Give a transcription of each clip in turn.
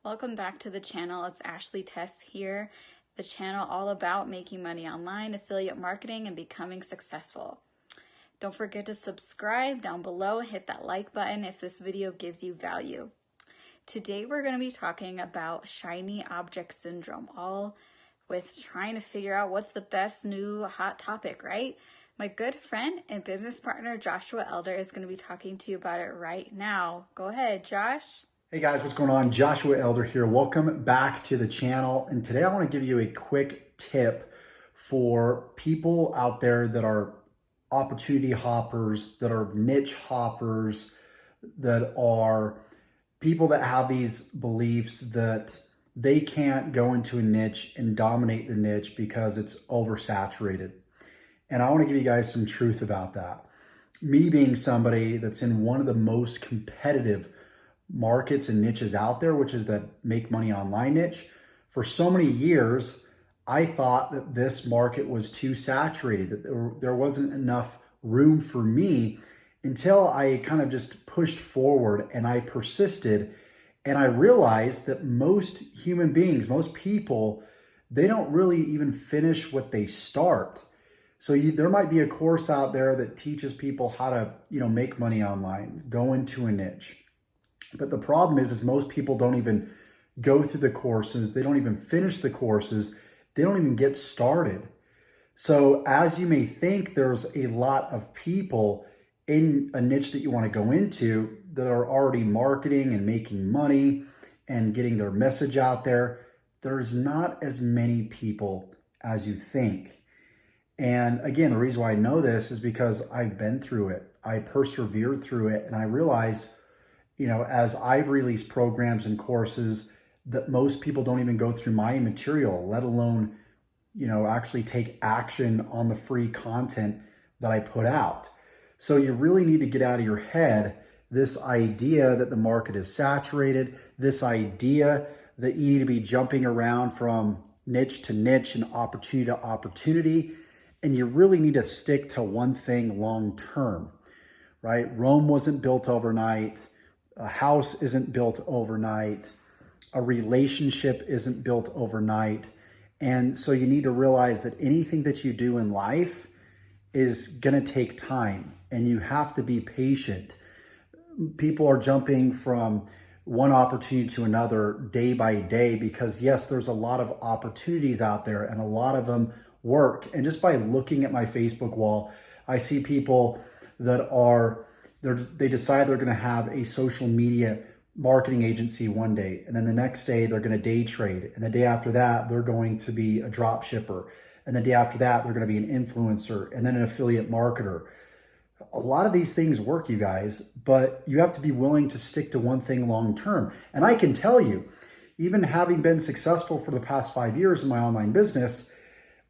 Welcome back to the channel. It's Ashley Tess here, the channel all about making money online, affiliate marketing, and becoming successful. Don't forget to subscribe down below, hit that like button if this video gives you value. Today we're going to be talking about shiny object syndrome, all with trying to figure out what's the best new hot topic, right? My good friend and business partner Joshua Elder is going to be talking to you about it right now. Go ahead, Josh. Hey guys, what's going on? Joshua Elder here. Welcome back to the channel. And today I want to give you a quick tip for people out there that are opportunity hoppers, that are niche hoppers, that are people that have these beliefs that they can't go into a niche and dominate the niche because it's oversaturated. And I want to give you guys some truth about that. Me being somebody that's in one of the most competitive markets and niches out there, which is the make money online niche. For so many years, I thought that this market was too saturated, that there wasn't enough room for me until I kind of just pushed forward and I persisted. And I realized that most human beings, most people, they don't really even finish what they start. So there might be a course out there that teaches people how to, make money online, go into a niche. But the problem is most people don't even go through the courses. They don't even finish the courses. They don't even get started. So as you may think, there's a lot of people in a niche that you want to go into that are already marketing and making money and getting their message out there. There's not as many people as you think. And again, the reason why I know this is because I've been through it. I persevered through it and I realized, as I've released programs and courses that most people don't even go through my material, let alone, actually take action on the free content that I put out. So you really need to get out of your head this idea that the market is saturated, this idea that you need to be jumping around from niche to niche and opportunity to opportunity. And you really need to stick to one thing long term, right? Rome wasn't built overnight. A house isn't built overnight. A relationship isn't built overnight. And so you need to realize that anything that you do in life is going to take time and you have to be patient. People are jumping from one opportunity to another day by day because yes, there's a lot of opportunities out there and a lot of them work. And just by looking at my Facebook wall, I see people that they decide they're going to have a social media marketing agency one day. And then the next day they're going to day trade. And the day after that, they're going to be a drop shipper. And the day after that, they're going to be an influencer and then an affiliate marketer. A lot of these things work, you guys, but you have to be willing to stick to one thing long term. And I can tell you, even having been successful for the past 5 years in my online business,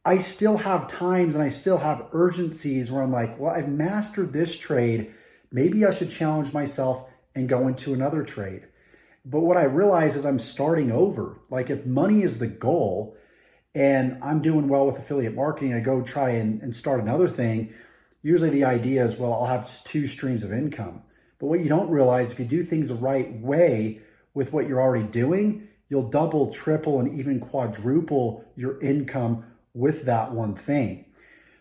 I still have times and I still have urgencies where I'm like, well, I've mastered this trade. Maybe I should challenge myself and go into another trade. But what I realize is I'm starting over. Like if money is the goal and I'm doing well with affiliate marketing, I go try and start another thing. Usually the idea is, well, I'll have 2 streams of income. But what you don't realize, if you do things the right way with what you're already doing, you'll double, triple, and even quadruple your income with that one thing.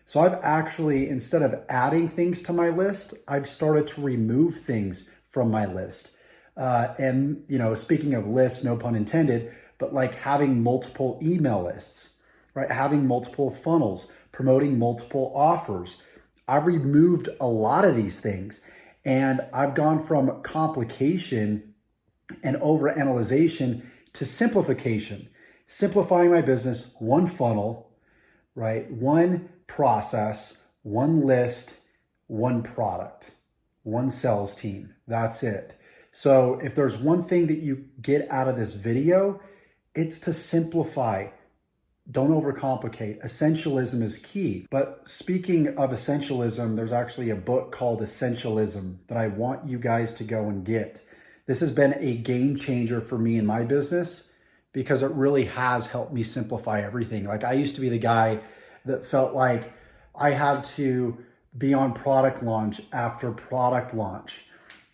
So I've actually, instead of adding things to my list, I've started to remove things from my list. And, speaking of lists, no pun intended, but like having multiple email lists, right? Having multiple funnels, promoting multiple offers. I've removed a lot of these things and I've gone from complication and overanalyzation to simplification, simplifying my business, one funnel, right? One process, one list, one product, one sales team. That's it. So if there's one thing that you get out of this video, it's to simplify. Don't overcomplicate. Essentialism is key. But speaking of essentialism, there's actually a book called Essentialism that I want you guys to go and get. This has been a game changer for me in my business because it really has helped me simplify everything. Like I used to be the guy that felt like I had to be on product launch after product launch.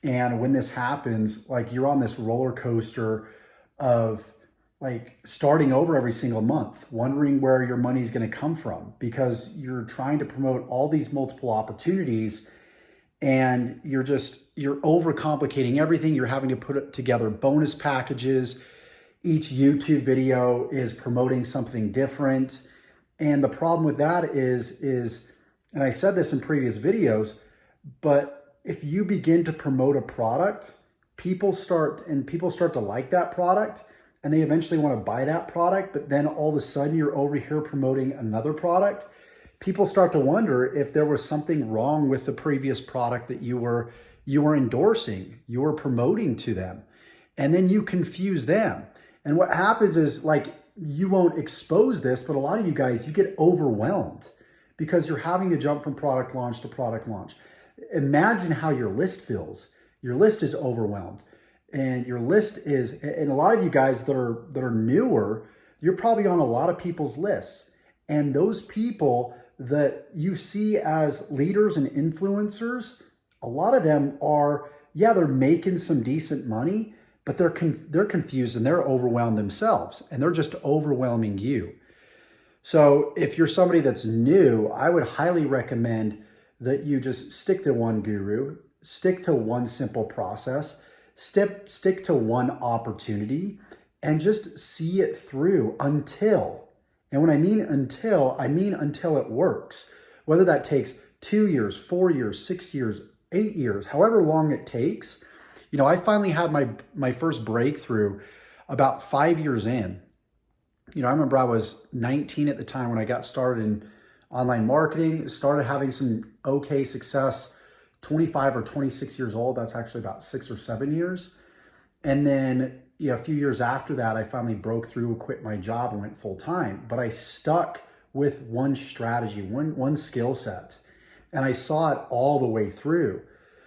And when this happens, like you're on this roller coaster of like starting over every single month, wondering where your money's going to come from because you're trying to promote all these multiple opportunities and you're overcomplicating everything. You're having to put together bonus packages. Each YouTube video is promoting something different. And the problem with that is, and I said this in previous videos, but if you begin to promote a product, people start to like that product and they eventually want to buy that product, but then all of a sudden you're over here promoting another product. People start to wonder if there was something wrong with the previous product that you were endorsing, you were promoting to them. And then you confuse them. And what happens is, like, you won't expose this, but a lot of you guys, you get overwhelmed because you're having to jump from product launch to product launch. Imagine how your list feels. Your list is overwhelmed. And your list is, and a lot of you guys that are newer, you're probably on a lot of people's lists. And those people that you see as leaders and influencers, a lot of them are, yeah, they're making some decent money, but they're confused and they're overwhelmed themselves, and they're just overwhelming you. So if you're somebody that's new, I would highly recommend that you just stick to one guru, stick to one simple process, stick to one opportunity, and just see it through until, and when I mean until it works. Whether that takes 2 years, 4 years, 6 years, 8 years, however long it takes. I finally had my first breakthrough about 5 years in. I remember I was 19 at the time when I got started in online marketing, started having some okay success, 25 or 26 years old. That's actually about 6 or 7 years. And then a few years after that, I finally broke through, quit my job and went full time. But I stuck with one strategy, one skill set, and I saw it all the way through.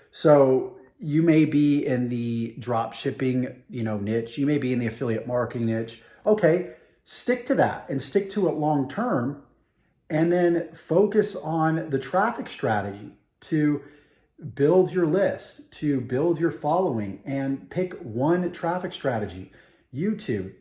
So you may be in the drop shipping, niche. You may be in the affiliate marketing niche. Okay, stick to that and stick to it long term, and then focus on the traffic strategy to build your list, to build your following, and pick one traffic strategy. YouTube,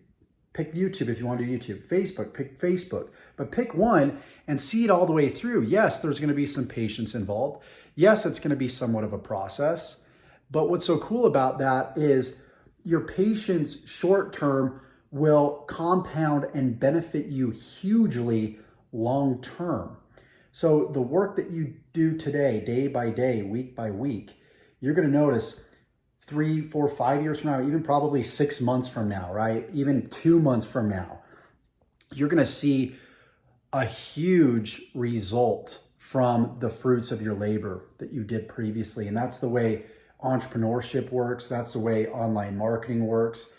pick YouTube if you want to do YouTube. Facebook, pick Facebook. But pick one and see it all the way through. Yes, there's going to be some patience involved. Yes, it's going to be somewhat of a process. But what's so cool about that is your patience short term will compound and benefit you hugely long term. So the work that you do today, day by day, week by week, you're going to notice 3, 4, 5 years from now, even probably 6 months from now, right? Even 2 months from now, you're going to see a huge result from the fruits of your labor that you did previously. And that's the way entrepreneurship works. That's the way online marketing works,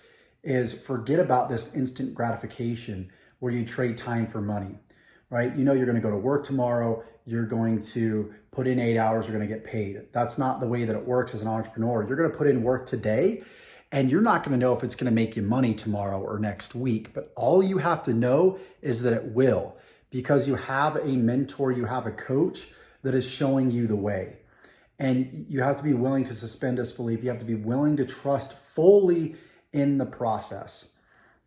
is forget about this instant gratification where you trade time for money, right? You're going to go to work tomorrow. You're going to put in 8 hours. You're going to get paid. That's not the way that it works as an entrepreneur. You're going to put in work today, and you're not going to know if it's going to make you money tomorrow or next week. But all you have to know is that it will, because you have a mentor, you have a coach that is showing you the way. And you have to be willing to suspend disbelief. You have to be willing to trust fully in the process,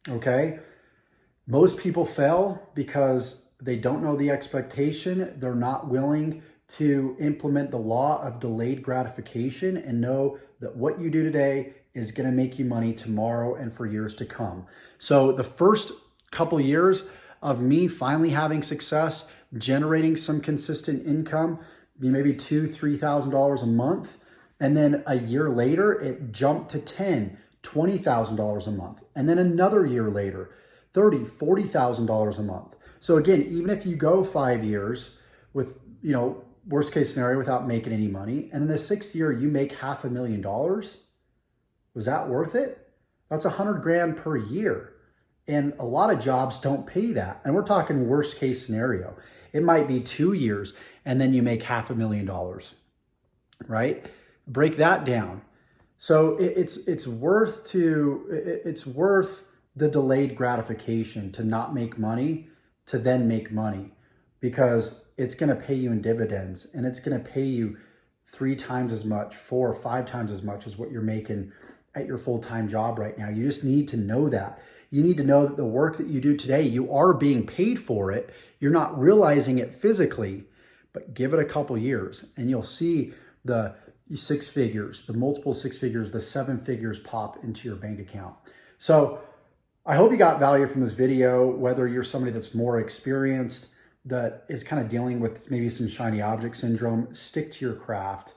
okay? Most people fail because they don't know the expectation. They're not willing to implement the law of delayed gratification and know that what you do today is going to make you money tomorrow and for years to come. So the first couple years of me finally having success, generating some consistent income, maybe $2,000, $3,000 a month. And then a year later, it jumped to $10,000, $20,000 a month. And then another year later, $30,000, $40,000 a month. So again, even if you go 5 years with, worst case scenario without making any money, and in the 6th year, you make $500,000, was that worth it? That's $100,000 per year. And a lot of jobs don't pay that. And we're talking worst case scenario. It might be 2 years and then you make $500,000, right? Break that down. So it's worth the delayed gratification to not make money to then make money, because it's going to pay you in dividends, and it's going to pay you 3 times as much, 4 or 5 times as much as what you're making at your full-time job right now. You just need to know that. You need to know that the work that you do today, you are being paid for it. You're not realizing it physically, but give it a couple years and you'll see the 6 figures, the multiple 6 figures, the 7 figures pop into your bank account. So I hope you got value from this video, whether you're somebody that's more experienced, that is kind of dealing with maybe some shiny object syndrome. Stick to your craft.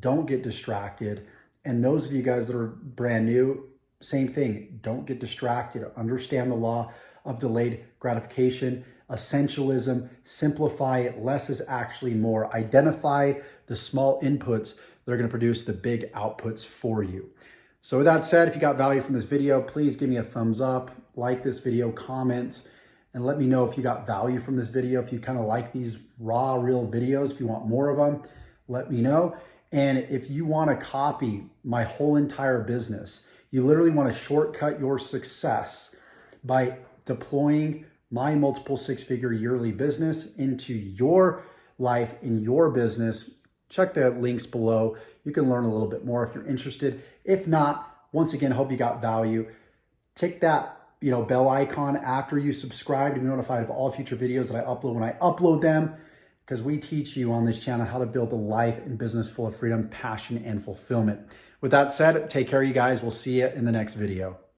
Don't get distracted. And those of you guys that are brand new, same thing. Don't get distracted. Understand the law of delayed gratification, essentialism, simplify. Less is actually more. Identify the small inputs that are going to produce the big outputs for you. So with that said, if you got value from this video, please give me a thumbs up, like this video, comment, and let me know if you got value from this video. If you kind of like these raw, real videos, if you want more of them, let me know. And if you want to copy my whole entire business, you literally want to shortcut your success by deploying my multiple 6-figure yearly business into your life, in your business, check the links below. You can learn a little bit more if you're interested. If not, once again, hope you got value. Tick that bell icon after you subscribe to be notified of all future videos that I upload when I upload them, because we teach you on this channel how to build a life and business full of freedom, passion, and fulfillment. With that said, take care, you guys. We'll see you in the next video.